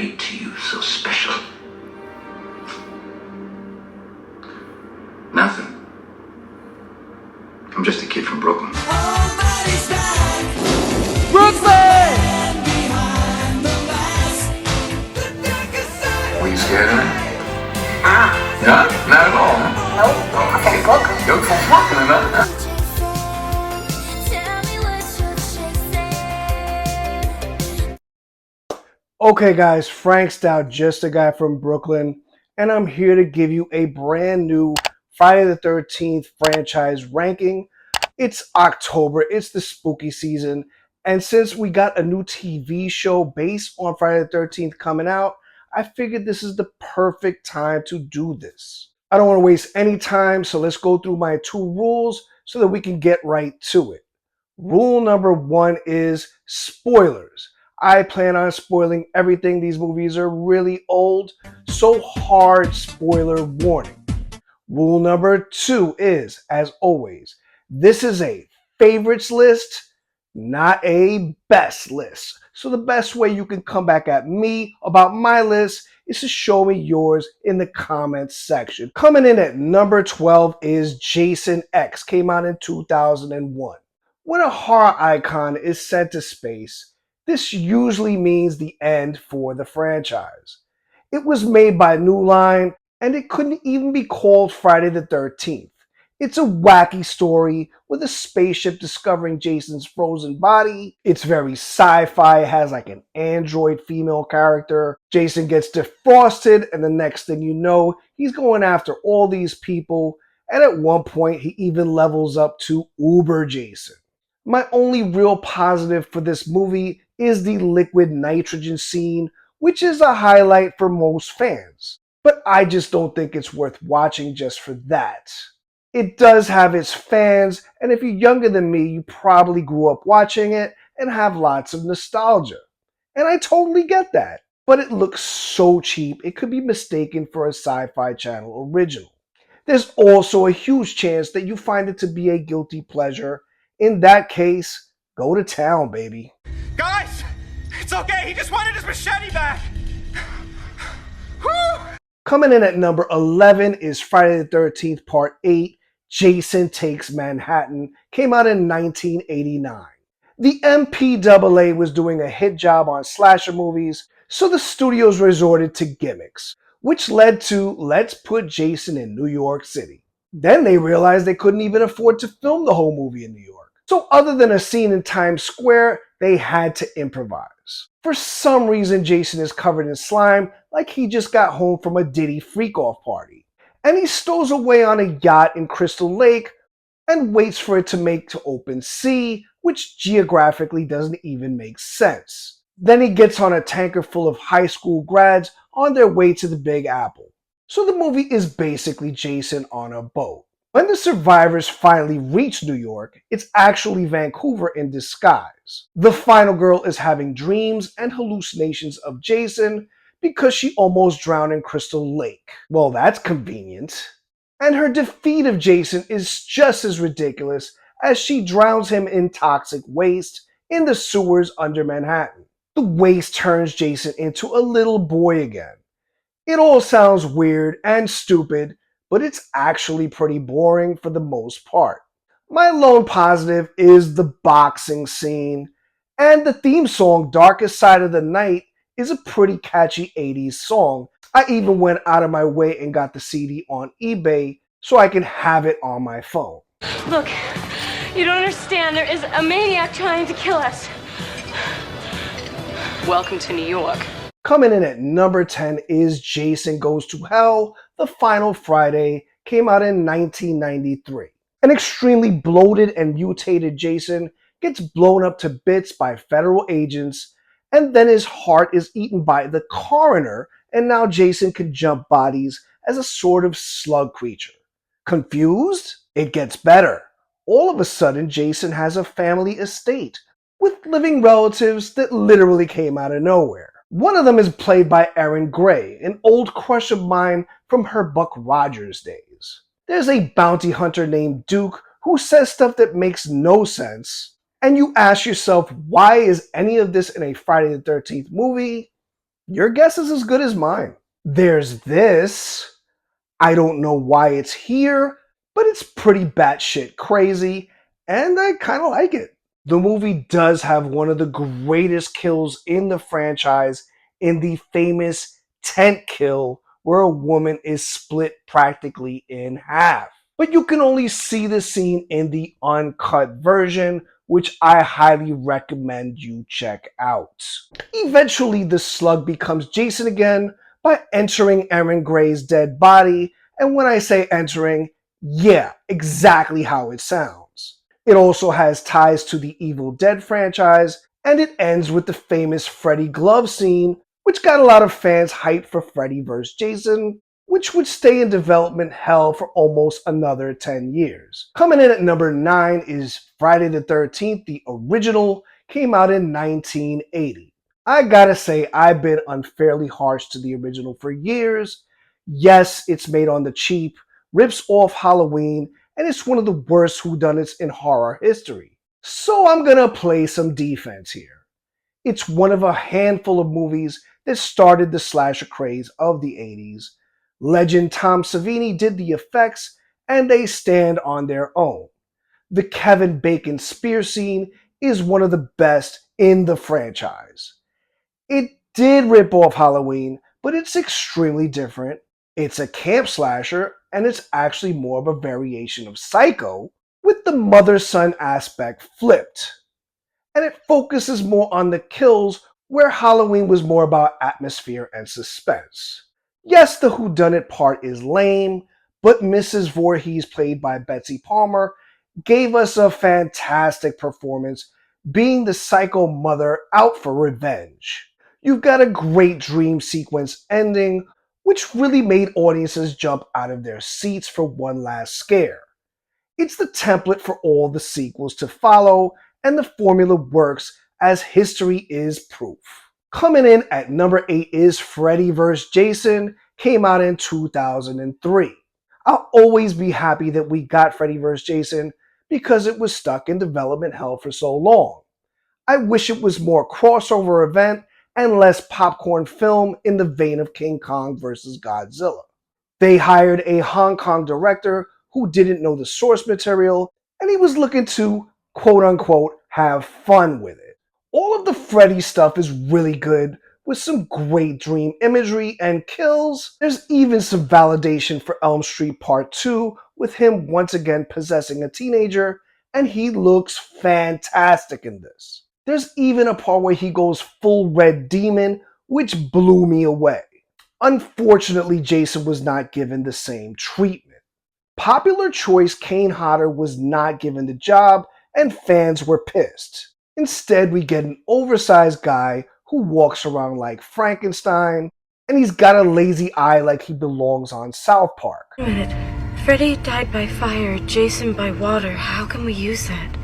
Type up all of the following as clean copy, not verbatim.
made to you so special? Nothing. I'm just a kid from Brooklyn. Brooklyn! Were you scared of that? No, not at all, huh? Nope, I'm from Brooklyn. You're from Brooklyn, huh? Okay guys, Frank Stout, just a guy from Brooklyn, and I'm here to give you a brand new Friday the 13th franchise ranking. It's October, it's the spooky season, and since we got a new TV show based on Friday the 13th coming out, I figured this is the perfect time to do this. I don't want to waste any time, so let's go through my 2 rules so that we can get right to it. Rule number 1 is spoilers. I plan on spoiling everything. These movies are really old, so hard spoiler warning. Rule number 2 is, as always, this is a favorites list, not a best list. So the best way you can come back at me about my list is to show me yours in the comments section. Coming in at number 12 is Jason X, came out in 2001. When a horror icon is sent to space, this usually means the end for the franchise. It was made by New Line, and it couldn't even be called Friday the 13th. It's a wacky story with a spaceship discovering Jason's frozen body. It's very sci-fi, it has like an android female character. Jason gets defrosted, and the next thing you know, he's going after all these people, and at one point he even levels up to Uber Jason. My only real positive for this movie is the liquid nitrogen scene, which is a highlight for most fans. But I just don't think it's worth watching just for that. It does have its fans, and if you're younger than me, you probably grew up watching it and have lots of nostalgia. And I totally get that. But it looks so cheap, it could be mistaken for a Sci-Fi Channel original. There's also a huge chance that you find it to be a guilty pleasure. In that case, go to town, baby. Guys, it's okay. He just wanted his machete back. Whew. Coming in at number 11 is Friday the 13th Part 8, Jason Takes Manhattan, came out in 1989. The MPAA was doing a hit job on slasher movies, so the studios resorted to gimmicks, which led to let's put Jason in New York City. Then they realized they couldn't even afford to film the whole movie in New York. So other than a scene in Times Square, they had to improvise. For some reason, Jason is covered in slime like he just got home from a Diddy freak-off party. And he stows away on a yacht in Crystal Lake and waits for it to make to open sea, which geographically doesn't even make sense. Then he gets on a tanker full of high school grads on their way to the Big Apple. So the movie is basically Jason on a boat. When the survivors finally reach New York, it's actually Vancouver in disguise. The final girl is having dreams and hallucinations of Jason because she almost drowned in Crystal Lake. Well, that's convenient. And her defeat of Jason is just as ridiculous as she drowns him in toxic waste in the sewers under Manhattan. The waste turns Jason into a little boy again. It all sounds weird and stupid, but it's actually pretty boring for the most part. My lone positive is the boxing scene, and the theme song Darkest Side of the Night is a pretty catchy 80s song. I even went out of my way and got the CD on eBay so I can have it on my phone. Look, you don't understand. There is a maniac trying to kill us. Welcome to New York. Coming in at number 10 is Jason Goes to Hell, The Final Friday, came out in 1993. An extremely bloated and mutated Jason gets blown up to bits by federal agents, and then his heart is eaten by the coroner, and now Jason can jump bodies as a sort of slug creature. Confused? It gets better. All of a sudden, Jason has a family estate with living relatives that literally came out of nowhere. One of them is played by Erin Gray, an old crush of mine from her Buck Rogers days. There's a bounty hunter named Duke who says stuff that makes no sense, and you ask yourself, why is any of this in a Friday the 13th movie? Your guess is as good as mine. There's this. I don't know why it's here, but it's pretty batshit crazy, and I kind of like it. The movie does have one of the greatest kills in the franchise in the famous tent kill where a woman is split practically in half. But you can only see the scene in the uncut version, which I highly recommend you check out. Eventually, the slug becomes Jason again by entering Erin Gray's dead body, and when I say entering, yeah, exactly how it sounds. It also has ties to the Evil Dead franchise, and it ends with the famous Freddy glove scene, which got a lot of fans hyped for Freddy vs. Jason, which would stay in development hell for almost another 10 years. Coming in at number 9 is Friday the 13th, the original, came out in 1980. I gotta say, I've been unfairly harsh to the original for years. Yes, it's made on the cheap, rips off Halloween, and it's one of the worst whodunits in horror history. So I'm gonna play some defense here. It's one of a handful of movies that started the slasher craze of the 80s. Legend Tom Savini did the effects, and they stand on their own. The Kevin Bacon spear scene is one of the best in the franchise. It did rip off Halloween, but it's extremely different. It's a camp slasher, and it's actually more of a variation of Psycho, with the mother-son aspect flipped. And it focuses more on the kills, where Halloween was more about atmosphere and suspense. Yes, the whodunit part is lame, but Mrs. Voorhees, played by Betsy Palmer, gave us a fantastic performance, being the psycho mother out for revenge. You've got a great dream sequence ending, which really made audiences jump out of their seats for one last scare. It's the template for all the sequels to follow, and the formula works as history is proof. Coming in at number 8 is Freddy vs. Jason, came out in 2003. I'll always be happy that we got Freddy vs. Jason because it was stuck in development hell for so long. I wish it was more crossover event and less popcorn film in the vein of King Kong vs. Godzilla. They hired a Hong Kong director who didn't know the source material, and he was looking to, quote unquote, have fun with it. All of the Freddy stuff is really good, with some great dream imagery and kills. There's even some validation for Elm Street Part 2, with him once again possessing a teenager, and he looks fantastic in this. There's even a part where he goes full red demon, which blew me away. Unfortunately, Jason was not given the same treatment. Popular choice Kane Hodder was not given the job, and fans were pissed. Instead, we get an oversized guy who walks around like Frankenstein, and he's got a lazy eye like he belongs on South Park. Wait a minute. Freddy died by fire, Jason by water. How can we use that?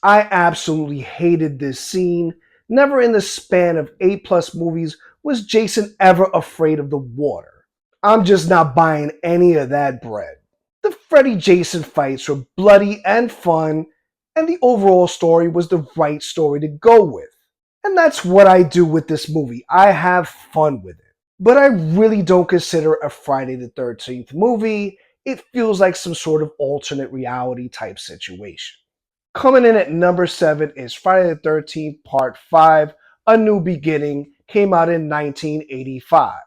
I absolutely hated this scene. Never in the span of 8+ movies was Jason ever afraid of the water. I'm just not buying any of that bread. The Freddy Jason fights were bloody and fun, and the overall story was the right story to go with. And that's what I do with this movie. I have fun with it. But I really don't consider it a Friday the 13th movie. It feels like some sort of alternate reality type situation. Coming in at number 7 is Friday the 13th Part 5, A New Beginning, came out in 1985.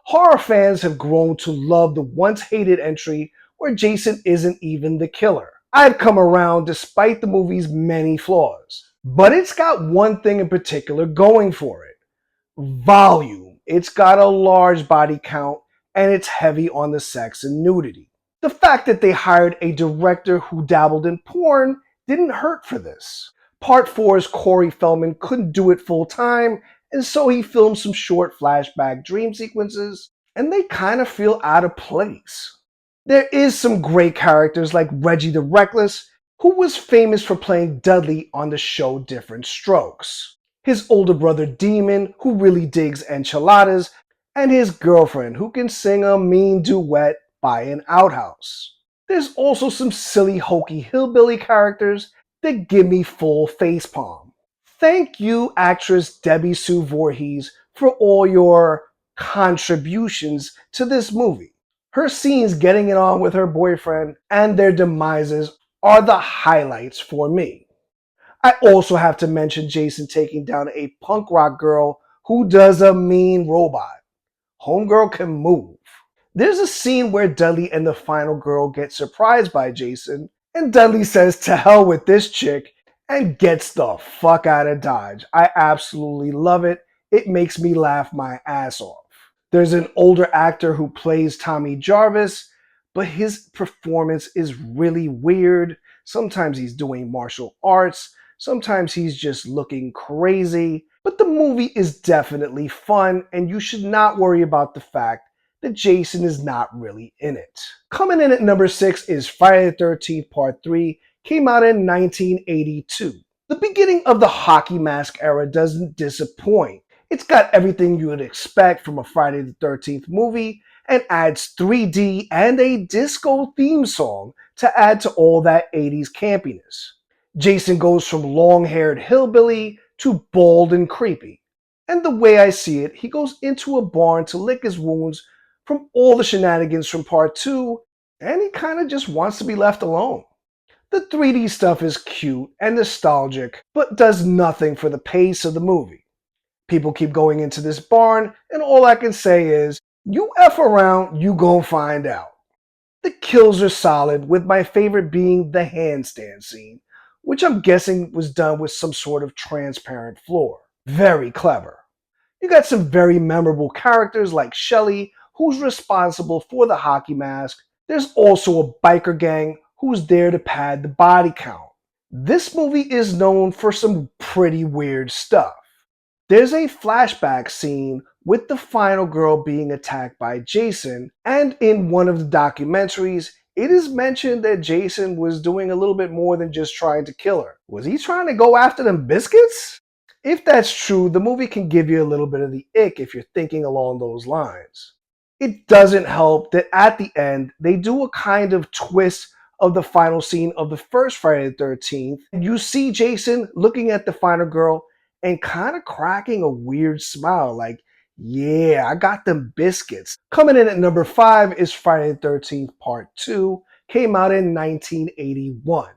Horror fans have grown to love the once hated entry where Jason isn't even the killer. I've come around despite the movie's many flaws. But it's got one thing in particular going for it. Volume. It's got a large body count, and it's heavy on the sex and nudity. The fact that they hired a director who dabbled in porn didn't hurt for this. Part 4's Corey Feldman couldn't do it full time, and so he filmed some short flashback dream sequences, and they kind of feel out of place. There is some great characters like Reggie the Reckless, who was famous for playing Dudley on the show Different Strokes. His older brother Demon, who really digs enchiladas, and his girlfriend, who can sing a mean duet by an outhouse. There's also some silly hokey hillbilly characters that give me full facepalm. Thank you, actress Debbie Sue Voorhees, for all your contributions to this movie. Her scenes getting it on with her boyfriend and their demises are the highlights for me. I also have to mention Jason taking down a punk rock girl who does a mean robot. Homegirl can move. There's a scene where Dudley and the final girl get surprised by Jason, and Dudley says to hell with this chick and gets the fuck out of Dodge. I absolutely love it. It makes me laugh my ass off. There's an older actor who plays Tommy Jarvis, but his performance is really weird. Sometimes he's doing martial arts, sometimes he's just looking crazy. But the movie is definitely fun, and you should not worry about the fact that Jason is not really in it. Coming in at number 6 is Friday the 13th Part 3, came out in 1982. The beginning of the hockey mask era doesn't disappoint. It's got everything you would expect from a Friday the 13th movie and adds 3D and a disco theme song to add to all that 80s campiness. Jason goes from long-haired hillbilly to bald and creepy. And the way I see it, he goes into a barn to lick his wounds from all the shenanigans from Part 2, and he kind of just wants to be left alone. The 3D stuff is cute and nostalgic, but does nothing for the pace of the movie. People keep going into this barn, and all I can say is, you F around, you gon' find out. The kills are solid, with my favorite being the handstand scene, which I'm guessing was done with some sort of transparent floor. Very clever. You got some very memorable characters like Shelly, who's responsible for the hockey mask. There's also a biker gang who's there to pad the body count. This movie is known for some pretty weird stuff. There's a flashback scene with the final girl being attacked by Jason, and in one of the documentaries, it is mentioned that Jason was doing a little bit more than just trying to kill her. Was he trying to go after them biscuits? If that's true, the movie can give you a little bit of the ick if you're thinking along those lines. It doesn't help that at the end, they do a kind of twist of the final scene of the first Friday the 13th. You see Jason looking at the final girl and kind of cracking a weird smile like, yeah, I got them biscuits. Coming in at number 5 is Friday the 13th Part 2, came out in 1981.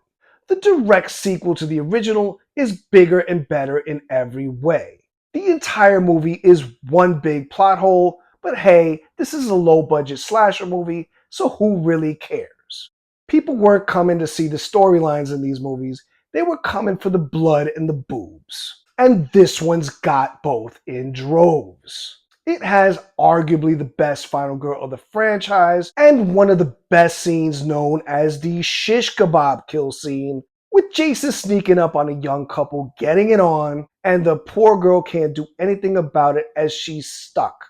The direct sequel to the original is bigger and better in every way. The entire movie is one big plot hole, but hey, this is a low-budget slasher movie, so who really cares? People weren't coming to see the storylines in these movies, they were coming for the blood and the boobs. And this one's got both in droves. It has arguably the best final girl of the franchise, and one of the best scenes known as the shish kebab kill scene, with Jason sneaking up on a young couple getting it on, and the poor girl can't do anything about it as she's stuck.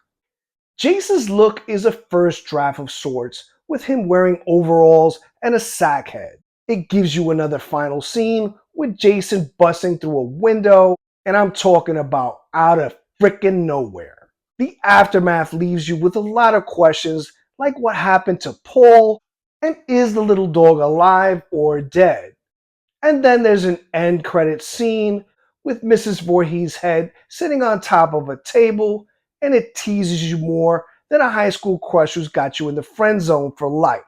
Jason's look is a first draft of sorts, with him wearing overalls and a sack head. It gives you another final scene with Jason busting through a window, and I'm talking about out of frickin' nowhere. The aftermath leaves you with a lot of questions like what happened to Paul, and is the little dog alive or dead? And then there's an end credit scene with Mrs. Voorhees' head sitting on top of a table, and it teases you more than a high school crush who's got you in the friend zone for life.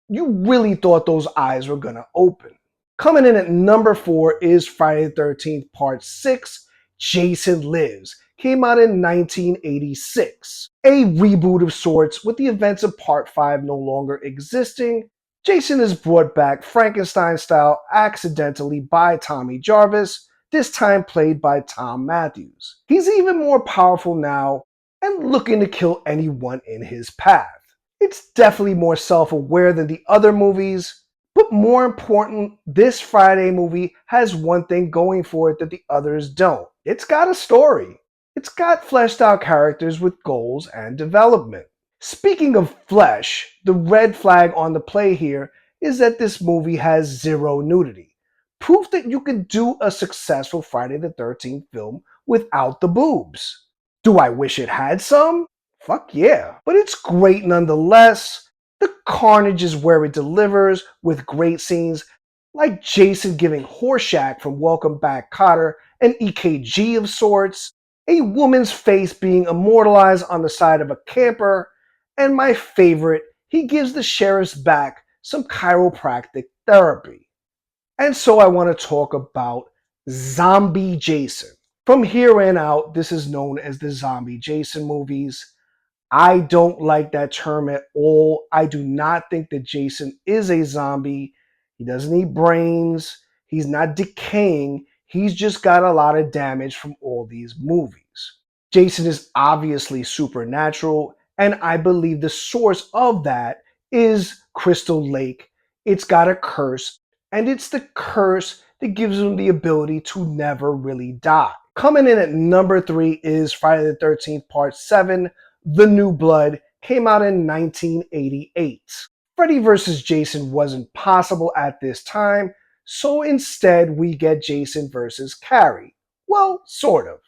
You really thought those eyes were gonna open. Coming in at number 4 is Friday the 13th Part 6, Jason Lives. Came out in 1986. A reboot of sorts with the events of Part 5 no longer existing. Jason is brought back Frankenstein style accidentally by Tommy Jarvis, this time played by Tom Matthews. He's even more powerful now and looking to kill anyone in his path. It's definitely more self-aware than the other movies, but more important, this Friday movie has one thing going for it that the others don't. It's got a story. It's got fleshed out characters with goals and development. Speaking of flesh, the red flag on the play here is that this movie has zero nudity. Proof that you can do a successful Friday the 13th film without the boobs. Do I wish it had some? Fuck yeah. But it's great nonetheless. The carnage is where it delivers with great scenes like Jason giving Horshack from Welcome Back Kotter an EKG of sorts. a woman's face being immortalized on the side of a camper, and my favorite, he gives the sheriff's back some chiropractic therapy. And so I want to talk about Zombie Jason. From here on out, this is known as the Zombie Jason movies. I don't like that term at all. I do not think that Jason is a zombie. He doesn't eat brains. He's not decaying. He's just got a lot of damage from all these movies. Jason is obviously supernatural, and I believe the source of that is Crystal Lake. It's got a curse, and it's the curse that gives him the ability to never really die. Coming in at number 3 is Friday the 13th Part 7, The New Blood. Came out in 1988. Freddy vs. Jason wasn't possible at this time, so instead we get Jason vs. Carrie. Well, sort of.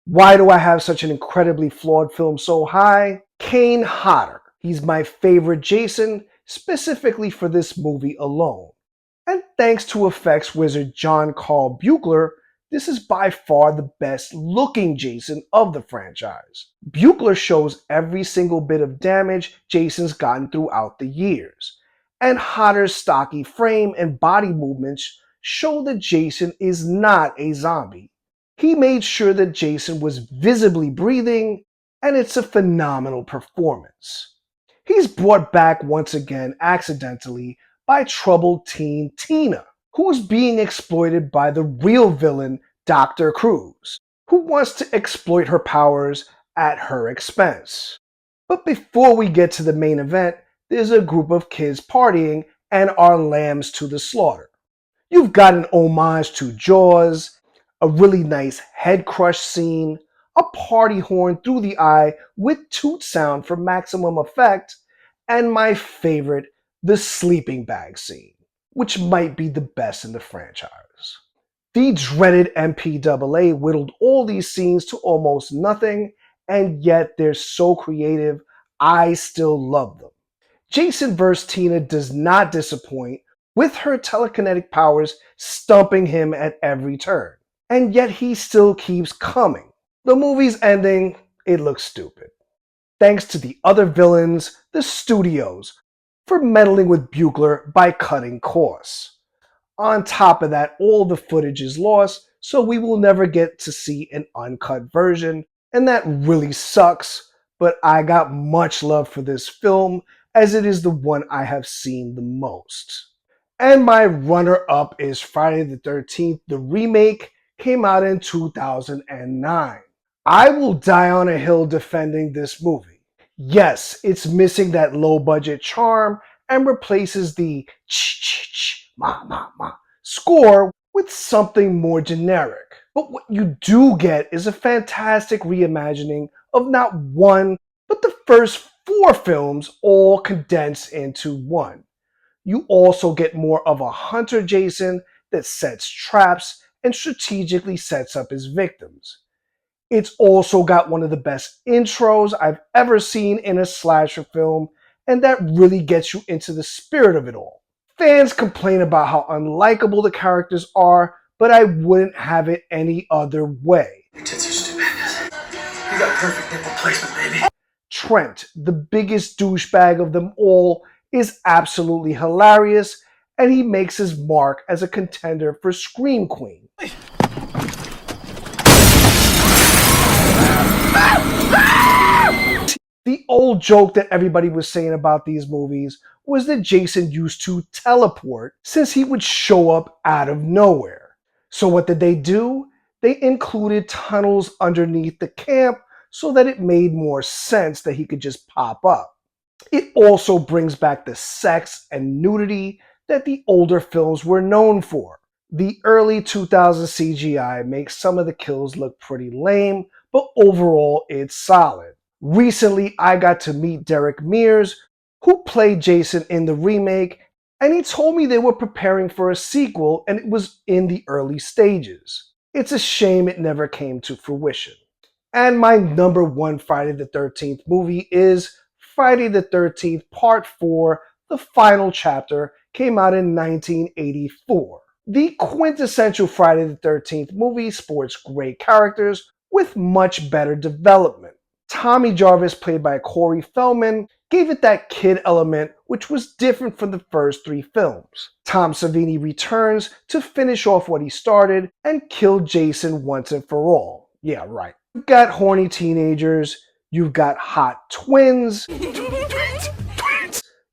Why do I have such an incredibly flawed film so high? Kane Hodder. He's my favorite Jason, specifically for this movie alone. And thanks to effects wizard John Carl Buechler, this is by far the best looking Jason of the franchise. Buechler shows every single bit of damage Jason's gotten throughout the years. And Hodder's stocky frame and body movements show that Jason is not a zombie. He made sure that Jason was visibly breathing, and it's a phenomenal performance. He's brought back once again accidentally by troubled teen Tina, who is being exploited by the real villain, Dr. Cruz, who wants to exploit her powers at her expense. But before we get to the main event, there's a group of kids partying and are lambs to the slaughter. You've got an homage to Jaws, a really nice head crush scene, a party horn through the eye with toot sound for maximum effect, and my favorite, the sleeping bag scene, which might be the best in the franchise. The dreaded MPAA whittled all these scenes to almost nothing, and yet they're so creative, I still love them. Jason vs. Tina does not disappoint, with her telekinetic powers stumping him at every turn. And yet he still keeps coming. The movie's ending, it looks stupid. Thanks to the other villains, the studios, for meddling with Buechler by cutting costs. On top of that, all the footage is lost, so we will never get to see an uncut version, and that really sucks, but I got much love for this film, as it is the one I have seen the most. And my runner-up is Friday the 13th, the remake. Came out in 2009. I will die on a hill defending this movie. Yes, it's missing that low-budget charm and replaces the ch-ch-ch, ma-ma-ma score with something more generic. But what you do get is a fantastic reimagining of not one, but the first 4 films all condensed into one. You also get more of a hunter Jason that sets traps and strategically sets up his victims. It's also got one of the best intros I've ever seen in a slasher film, and that really gets you into the spirit of it all. Fans complain about how unlikable the characters are, but I wouldn't have it any other way. Your tits are stupendous. You got perfect nipple placement, baby. Trent, the biggest douchebag of them all, is absolutely hilarious, and he makes his mark as a contender for Scream Queen. The old joke that everybody was saying about these movies was that Jason used to teleport since he would show up out of nowhere. So what did they do? They included tunnels underneath the camp so that it made more sense that he could just pop up. It also brings back the sex and nudity that the older films were known for. The early 2000s CGI makes some of the kills look pretty lame, but overall it's solid. Recently, I got to meet Derek Mears, who played Jason in the remake, and he told me they were preparing for a sequel and it was in the early stages. It's a shame it never came to fruition. And my number 1 Friday the 13th movie is Friday the 13th Part 4, The Final Chapter, came out in 1984. The quintessential Friday the 13th movie sports great characters, with much better development. Tommy Jarvis, played by Corey Feldman, gave it that kid element which was different from the first 3 films. Tom Savini returns to finish off what he started and kill Jason once and for all. Yeah, right. You've got horny teenagers, you've got hot twins,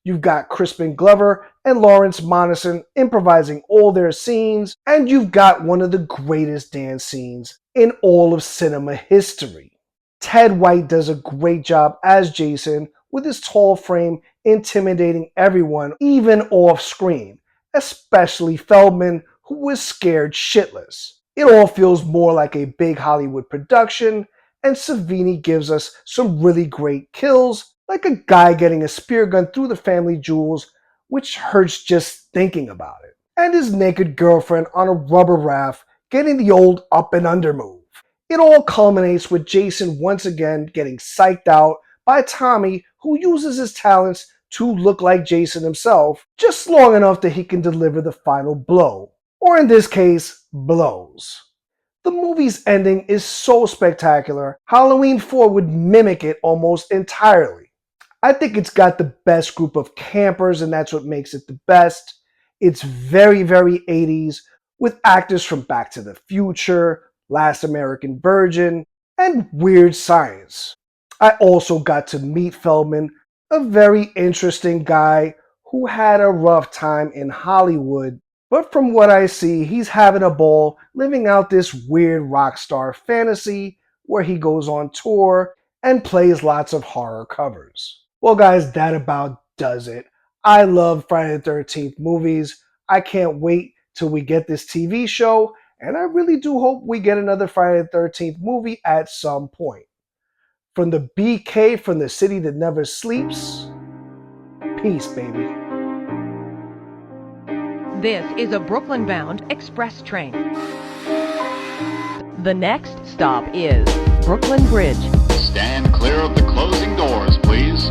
you've got Crispin Glover and Lawrence Monason improvising all their scenes, and you've got one of the greatest dance scenes in all of cinema history. Ted White does a great job as Jason, with his tall frame intimidating everyone, even off screen, especially Feldman, who was scared shitless. It all feels more like a big Hollywood production, and Savini gives us some really great kills, like a guy getting a spear gun through the family jewels, which hurts just thinking about it, and his naked girlfriend on a rubber raft getting the old up and under move. It all culminates with Jason once again getting psyched out by Tommy, who uses his talents to look like Jason himself, just long enough that he can deliver the final blow, or in this case, blows. The movie's ending is so spectacular, Halloween 4 would mimic it almost entirely. I think it's got the best group of campers, and that's what makes it the best. It's very, very 80s, with actors from Back to the Future, Last American Virgin, and Weird Science. I also got to meet Feldman, a very interesting guy who had a rough time in Hollywood, but from what I see, he's having a ball living out this weird rock star fantasy where he goes on tour and plays lots of horror covers. Well guys, that about does it. I love Friday the 13th movies. I can't wait till we get this TV show, and I really do hope we get another Friday the 13th movie at some point. From the BK from the city that never sleeps, peace, baby. This is a Brooklyn-bound express train. The next stop is Brooklyn Bridge. Stand clear of the closing doors, please.